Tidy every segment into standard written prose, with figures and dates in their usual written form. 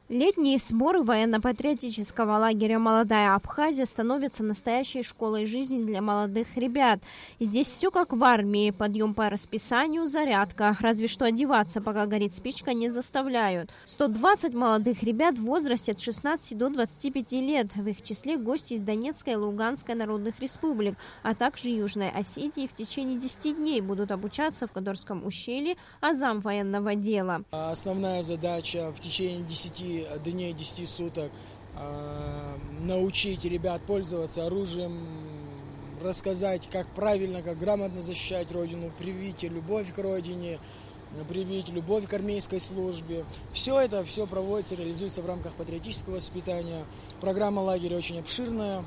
Летние сборы военно-патриотического лагеря «Молодая Абхазия» становятся настоящей школой жизни для молодых ребят. Здесь все как в армии. Подъем по расписанию, зарядка. Разве что одеваться, пока горит спичка, не заставляют. 120 молодых ребят в возрасте от 16 до 25 лет. В их числе гости из Донецкой и Луганской народных республик, а также Южной Осетии в течение 10 дней будут обучаться в Кодорском ущелье азам военного дела. Основная задача в течение 10 дней, 10 суток научить ребят пользоваться оружием, рассказать, как правильно, как грамотно защищать Родину, привить любовь к Родине, привить любовь к армейской службе. Все это проводится, реализуется в рамках патриотического воспитания. Программа лагеря очень обширная.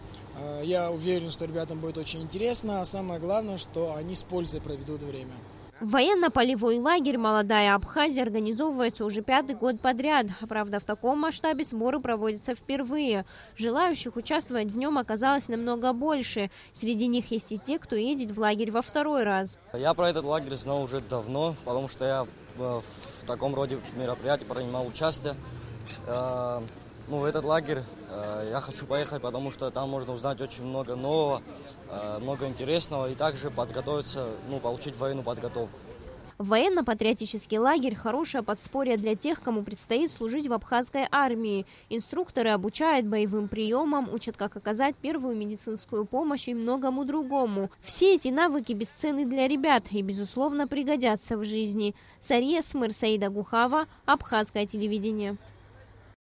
Я уверен, что ребятам будет очень интересно, а самое главное, что они с пользой проведут время. Военно-полевой лагерь «Молодая Абхазия» организовывается уже 5-й год подряд. Правда, в таком масштабе сборы проводятся впервые. Желающих участвовать в нем оказалось намного больше. Среди них есть и те, кто едет в лагерь во второй раз. Я про этот лагерь знал уже давно, потому что я в таком роде мероприятий принимал участие. В этот лагерь я хочу поехать, потому что там можно узнать очень много нового, много интересного и также подготовиться, получить военную подготовку. Военно-патриотический лагерь – хорошее подспорье для тех, кому предстоит служить в абхазской армии. Инструкторы обучают боевым приемам, учат, как оказать первую медицинскую помощь и многому другому. Все эти навыки бесценны для ребят и, безусловно, пригодятся в жизни. Сария Смыр, Саида Гухава, Абхазское телевидение.